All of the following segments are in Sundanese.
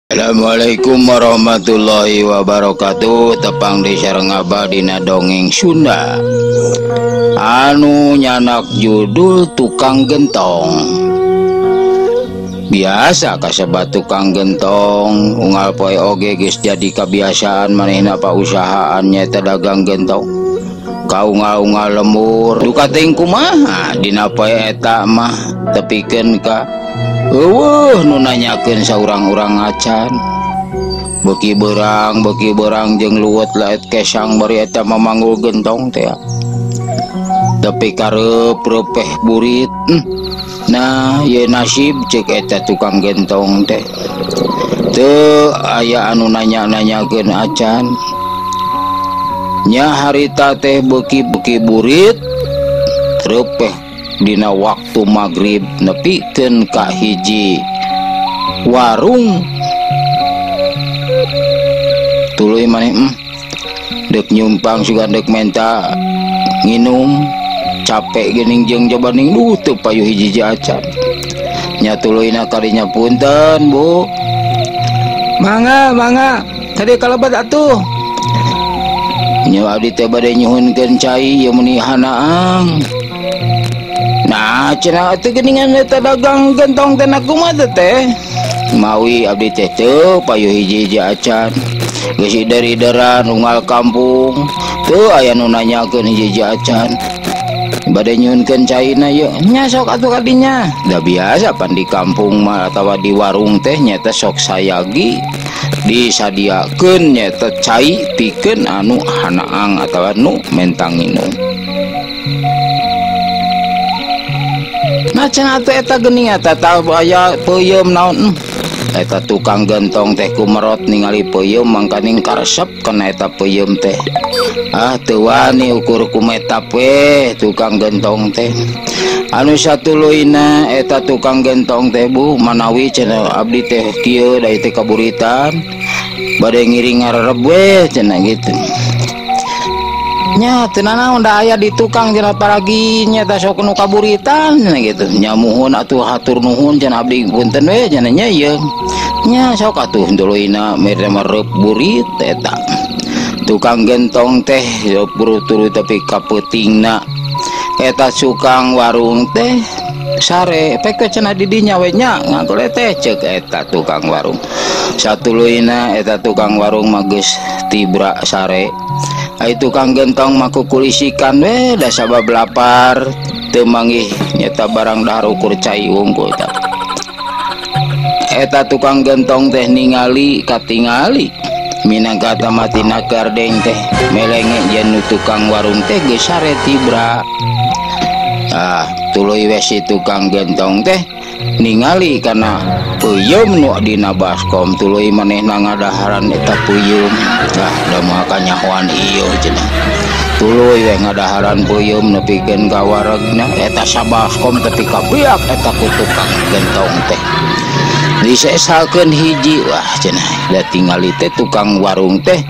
Assalamualaikum warahmatullahi wabarakatuh. Tepang di sareng abadina dongeng Sunda anu nyanak judul Tukang Gentong. Biasa kasebat tukang gentong unggal poe oge geus jadi kebiasaan manehna pausahaan nyaeta dagang gentong. Kaungal-ungal lembur duka teuing kumaha dina poe eta mah tepikeun ka nu nanyakeun saurang-urang acan beki berang jeung luwet laet kesang bari eta mamanggul gentong teh tapi kareup repeh burit. Nah ye nasib ceuk eta tukang gentong teh teu aya anu nanya-nanyakeun acan nya harita teh beki burit repeh dina waktu maghrib nepikeun ka hiji warung tuluy maneh dek nyumpang sugan dek menta nginum capek geuning jeung jabaning teu payu hiji acan nya tuluyna kadinya punten Bu mangga tadi kalebat atuh nya abdi teh bade nyuhunkeun cai ieu meuni hanaang. Nah cenah teh geuningan eta dagang gentong teh kumaha teh mawi abdi teh teu payu hiji-hiji acan geus ideur-ideuran unggal kampung teu aya nu nanyakeun hiji-hiji acan bade nyuhunkeun caina ye nya sok atuh kadinya da biasa pan di kampung mah atawa di warung teh nyata sok sayagi disadiakeun nyata cai pikeun anu hanaang atawa nu mentang nginum. Nah cenah atuh eta geuning eta tah aya peuyeum naon eta tukang gentong teh kumerot ningali peuyeum mangkaning karesep kana eta peuyeum teh teu wani ukur kumetap we tukang gentong teh anu satuluyna eta tukang gentong teh Bu manawi cenah abdi teh kieu da teh kaburitan bade ngiring ngarereb we cenah gitu nya teu naon da aya di tukang cenah paragi nya teh sok nu kaburitan gitu nya muhun atuh hatur nuhun cenah abdi punten we cenah nya ieu nya sok atuh tuluina mere mereup burit eta tukang gentong teh buru-turu tapi kapeutingna eta sukang warung teh sare peke cenah di dinya we nya ngagole teh ceuk eta tukang warung satuluyna eta tukang warung mah geus tibra sare ai tukang gentong mah kukulisikan we da sabab lapar teu manggih nyata barang dahar ukur cai unggul eta tukang gentong teh ningali katingali minangka tamatina gardeng teh melenge yen tukang warung teh geus sare tibra tuluy we si tukang gentong teh ningali kana peuyeum nu dina baskom tuluy manehna ngadaharan eta peuyeum da moal kanyahoan ieu cenah tuluy we ngadaharan peuyeum nepikeun ka waregna eta sabaskom tapi kabiak eta ku tukang gentong teh disesakeun hiji wah cenah da tingali teh tukang warung teh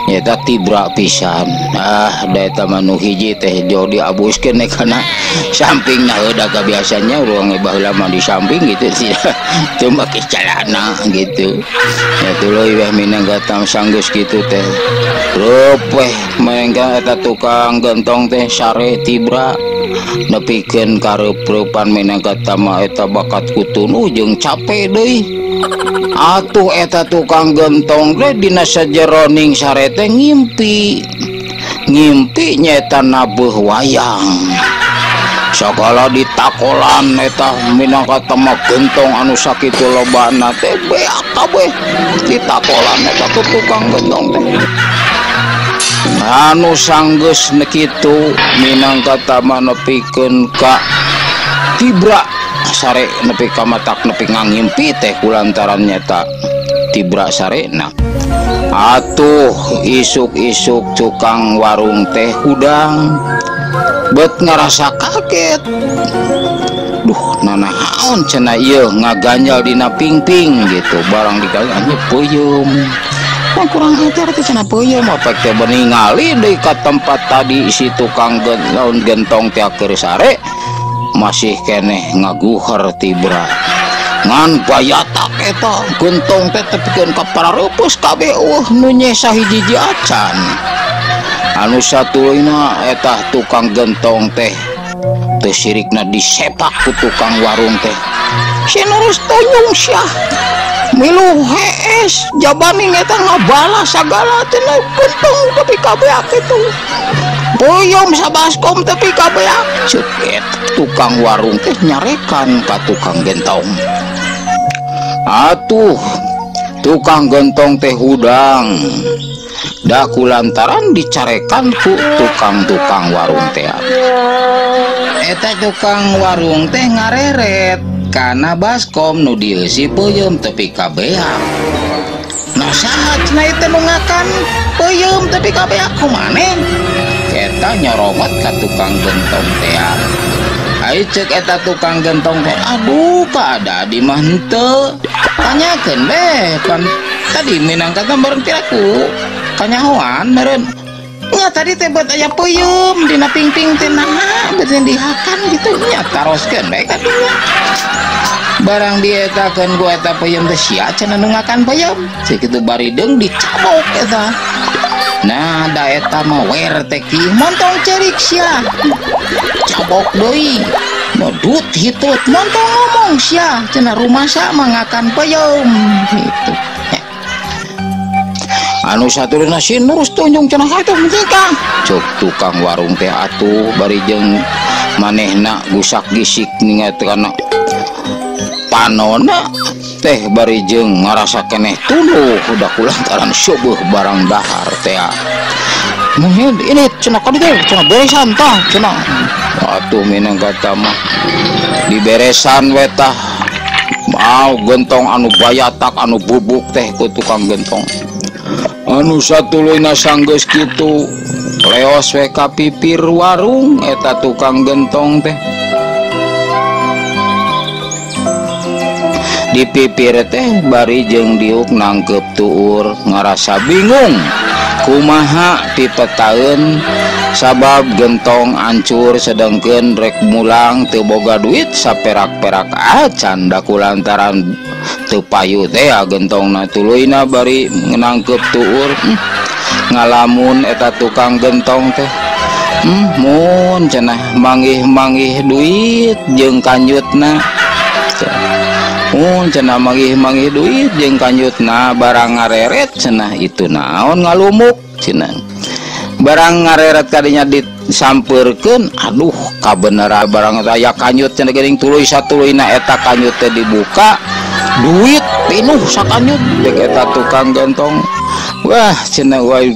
nyata tibra pisan da eta manu hiji teh jo diabuskeun kana sampingna heuda biasanya urang baheula mah di samping gitu sih teu make calana gitu ya tuluy weh minangka tam sanggeus kitu teh rupeh mangga eta tukang gentong teh sare tibra nepikeun kareup-reupan minangka tama eta bakat kutunu jeung capek deui atuh eta tukang gentong teh dina sajeroning sare teh ngimpi nyeta nabuh wayang sagala ditakolan eta minangka tema gentong anu sakitu lobana teh beak kabeh ditakolan eta ku tukang gentong teh anu sanggeus kitu minangka tama nepikeun ka tibra sare nepi ka matak nepi ngangimpi teh kulantaran nyata tibra sarena atuh isuk-isuk tukang warung teh hudang bet ngerasa kaget duh nanaon cenah ieu ngaganjal dina pingping gitu barang dikali anya peuyeum kurang ajar teh cenah peuyeum apa teh ningali deui ka tempat tadi si tukang gentong teh keur sare masih keneh ngaguher tibra ngan bayatak eta gentong teh tepikeun ka parareupus kabeh nu nyesa hiji acan. Anu satuluyna eta tukang gentong teh teu sirikna disepak ku tukang warung teh si nurus tonyong sia milu hees jabaning eta ngabala sagala teh gentong tapi kabeak kitu boyom sabaskom tapi kabeak ceuk tukang warung teh nyarekan ka tukang gentong. Atuh tukang gentong teh hudang da kulantaran dicarekan ku tukang-tukang warung teh. Eta tukang warung teh ngareret karena baskom nu dieusi peuyeum tepi kabeak. Nah saha cenah teh nu ngakan peuyeum tepi kabeak kumaneh? Eta nyoromat ka tukang gentong teh. Ai ceuk eta tukang gentong teh, aduh kada di mah henteu. Tanyakeun beh pan tadi minangkana bareng tiraku. Kanyahoan meureun nya tadi teh bet aya peuyeum dina pingping teh naha beureun dihakan gitu nya taroskeun bae ka dinya barang dietakeun ku eta peuyeum teh sia cenah nu ngakan peuyeum ceuk kitu bari deung dicabok eta. Nah da eta mah wer teh kieu montong cerik sia cabok deui modut hitut montong ngomong sia cenah rumasa mah ngakan peuyeum gitu. Anu satuluna si nurus tunjung cenah eta mentika cuk tukang warung teh atuh bari jeung manehna gusak gisik ningat kana panona teh bari jeung ngarasa keneh tuluh udah kulantaran syubuh barang dahar teh. Mun ini cenah ka dieu cenah beresan tah cenah atuh minang kata mah diberesan we tah mau gentong anu bayatak anu bubuk teh ku tukang gentong. Anu satuluyna sanggeus kitu leos we ka pipir warung eta tukang gentong teh. Di pipir teh bari jeung diuk nangkep tuur ngarasa bingung kumaha dipetaeun sabab gentong ancur sedengkeun rek mulang teu boga duit saperak-perak acan da kulantaran teu payu teh gentongna tuluyna bari nangkep tuur ngalamun eta tukang gentong teh mun cenah manggih-manggih duit jeung kanjutna mun cenah manggih-manggih duit jeung kanjutna barang ngareret cenah itu naon ngalumuk cenah barang ngareret kadinya disampeurkeun aduh kabeneran barang aya kanjut cenah geuning tuluy satuluyna eta kanjut teh dibuka duit pinuh sakanyut dek eta tukang gentong. Wah cenah uy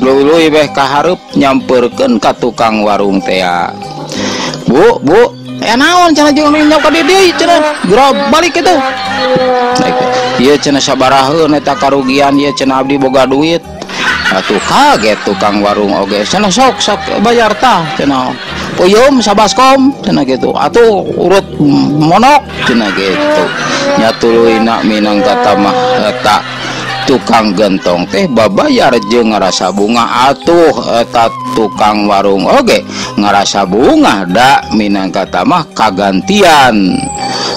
beh kahareup nyampeurkeun ka tukang warung teh. Bu naon cenah jeung nyok ka dieu cenah geura balik kitu. Ieu cenah sabaraheun eta karugian ieu cenah abdi boga duit. Atuh kaget tukang warung oge cenah sok bayar tah cenah peuyeum sabaskom cenah gitu atuh urut monok cenah gitu nya tuluyna minang kata mah eta tukang gentong teh babayar jeung ngarasa bunga atuh eta tukang warung oge ngarasa bunga da minang kata mah kagantian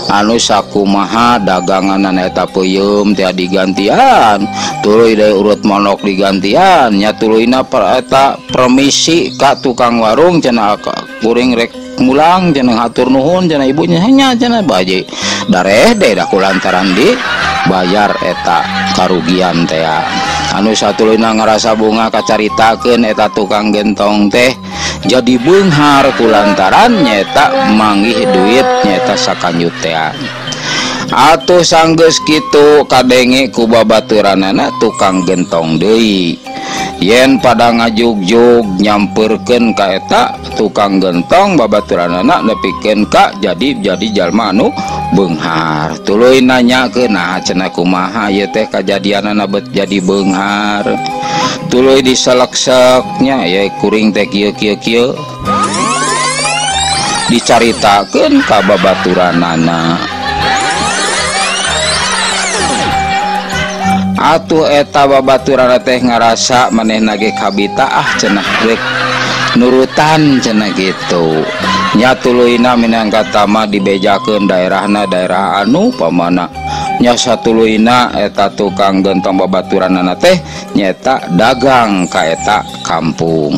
anu sakumaha daganganan eta peuyeum teh digantian tuluy deui urut monok digantian nya tuluyna eta permisi ka tukang warung cenah kuring rek mulang cenah hatur nuhun cenah ibunya nya cenah baje dareh deui da kulantaran di bayar eta karugian teh. Anu satuluyna ngarasa bunga kacaritakeun eta tukang gentong teh jadi beunghar kulantaran nyeta manggih duit nyeta sakanyut teh. Atuh sanggeus kitu kadenge ku babaturanana tukang gentong deui yen pada ngajugjug nyampeurkeun ka eta tukang gentong babaturanana nepikeun ka jadi jalma anu beunghar. Tuluy nanyakeun nah cenah kumaha ieu teh kajadianana bet jadi beunghar. Tuluy diselek-seknya ya kuring teh kieu dicaritakeun ka babaturanana. Atuh eta babaturan teh ngarasa manehna ge kabita cenah rek nurutan cenah gitu nya tuluyna minangka tama dibejakeun daerahna daerah anu pamana nya satuluina eta tukang gentong babaturanana teh nyata dagang ka eta kampung.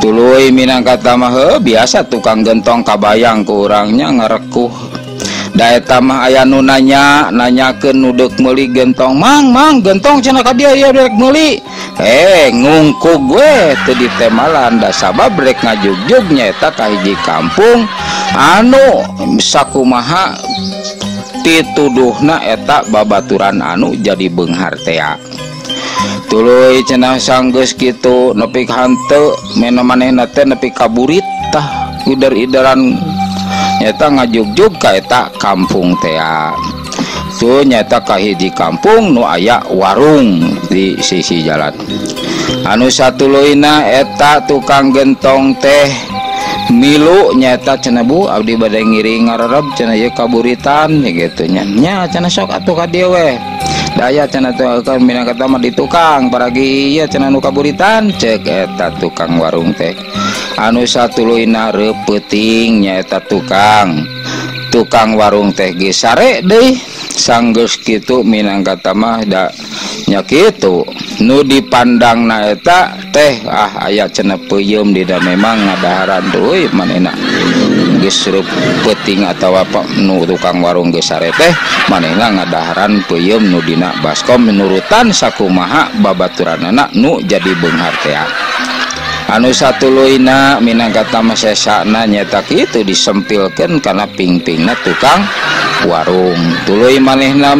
Tuluy minangka mah biasa tukang gentong kabayang ku urangnya ngarekuh. Da eta mah aya nu nanyakeun nu deuk meuli gentong, "Mang, gentong cenah ka dieu ieu rek meuli." Ngungkug we teu ditemalan da sabab rek ngajugjug nyaeta ka hiji kampung anu sakumaha dituduhna eta babaturan anu jadi beunghar tea. Tuluy cenah sanggeus kitu nepi ka hanteu mena manehna teh nepi ka burit tah ider-ideran nyata ngajugjug ka eta kampung tea. Tuh nyata ka hiji kampung nu aya warung di sisi jalan. Anu satuluina eta tukang gentong teh milu nyata cenah Bu abdi bade ngiring ngarereb cenah ieu kaburitan gitu nya cenah sok atuh ka dieu we. Daya cenah teh kan minangka mah di tukang paragi ieu cenah nu kaburitan ceuk eta tukang warung teh. Anu satuluina repeuting nyaeta tukang warung teh ge sare deui sanggeus kitu minangka mah da nya kitu nu dipandangna eta teh aya cenah peuyeum di da memang ngadaharan deui manehna geus repeuting atawa apa nu tukang warung ge sare teh manehna ngadaharan peuyeum nu dina baskom nurutan sakumaha babaturanana nu jadi beunghar teh. Anu satuluina minangka mah sesana nyata kitu disempilkeun kana pingpingna tukang warung. Tuluy manehna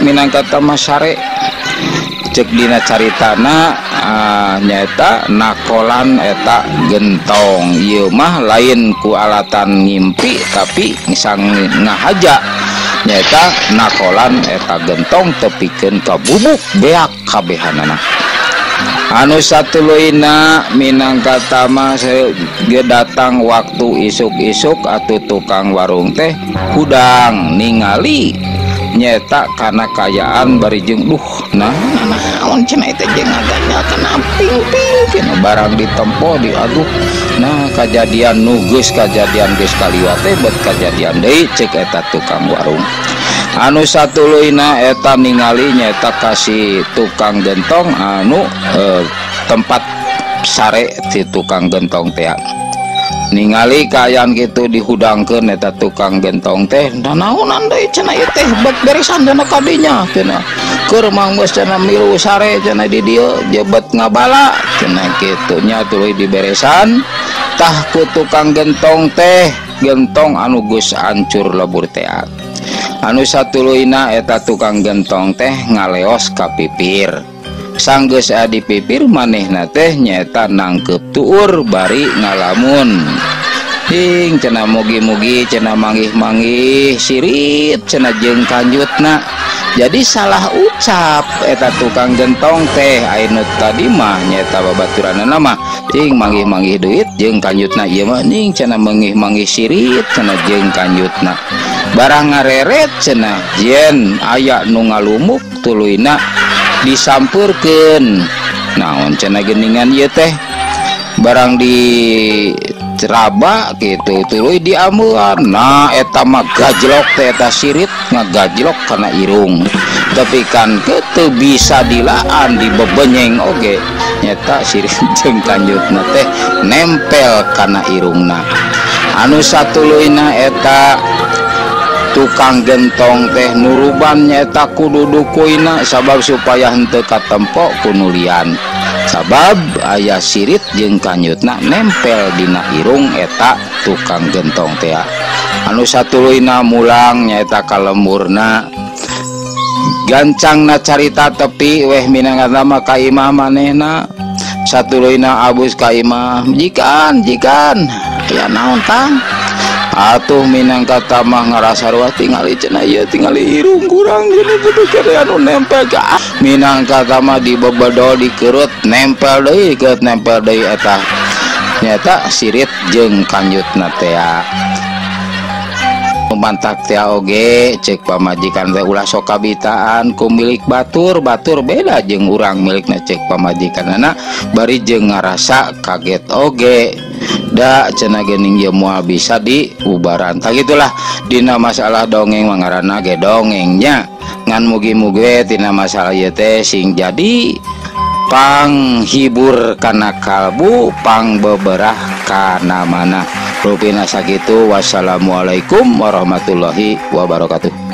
minangka mah sare cek dina caritana nyata nakolan eta gentong ieu mah lain ku alatan ngimpi tapi sang ngahaja nyata nakolan eta gentong tepikeun ka bubuk beak kabehanana. Anu satuluina minangka mah ge datang waktu isuk-isuk atuh tukang warung teh hudang ningali nyeta kana kayaan bari jeung naon cenah teh jeung ngagandalkeun ping-ping cenah barang ditempo diaduh. Nah kajadian nu geus kajadian geus kaliwat teh bet kajadian deui ceuk eta tukang warung. Anu satuluina eta ningali nyata kasih tukang gentong anu tempat sare ti tukang gentong teh ningali kaayaan gitu dihudangkeun eta tukang gentong teh naonan deui cenah ieu teh bet beresan dana kadinya cenah keur manggeus cenah milu sare cenah di dieu jebet ngabala cenah kitu nya tuluy diberesan tah ku tukang gentong teh gentong anu geus hancur lebur teh. Anu satuluina eta tukang gentong teh ngaleos ka pipir. Sanggeus adi pipir manehna teh nyaeta nangkep tuur bari ngalamun. Hing cenah mugi-mugi cenah manggih-manggih sirit cenah jeung kanjutna. Jadi salah ucap eta tukang gentong teh anu tadi mah nyaeta babaturanna mah ting manggih-manggih duit jeung kanjutna ieu mah ning cenah manggih-manggih sirit cenah jeung kanjutna. Barang ngareret cenah yen aya nu ngalumuk tuluyna disampurkeun naon cenah geuningan ieu teh barang di ceraba gitu tuluy diamuan. Nah eta mah gajlok teh eta sirit ngagajlok kana irung tapi kan teu bisa dilaan dibebenyeng oge nyata sirit jeung kanjutna teh nempel kana irungna. Anu satuluina eta tukang gentong teh nuruban nyata kudu dukuina sabab supaya henteu katempo ku nulian sabab aya sirit jeung kanjutna nempel dina irung eta tukang gentong teh. Anu satuluina mulang nyaeta ka lemurna gancangna carita tepi weh minangka mah ka imah manehna satuluina abus ka imah jikan ya naon Kang atuh minangka mah ngarasa ruah tingali cenah ieu tingali irung kurang gini kudu kere anu nempel ka minangka mah dibebedol dikeurut nempel deui eta nyata sirit jeung kanjutna teh. Mantak teh oge cek pamajikan teh ulah sok kabitaan ku milik batur beda jeung urang milikna cek pamajikanana bari jeung ngarasa kaget oge da cenah geuning ieu moal bisa diubaran. Tah gitulah dina masalah dongeng mangarana ge dongengnya ngan mugi-mugi tina masalah ieu teh sing jadi panghibur kana kalbu, pang beberah kana mana. Rupina sakitu. Wassalamualaikum warahmatullahi wabarakatuh.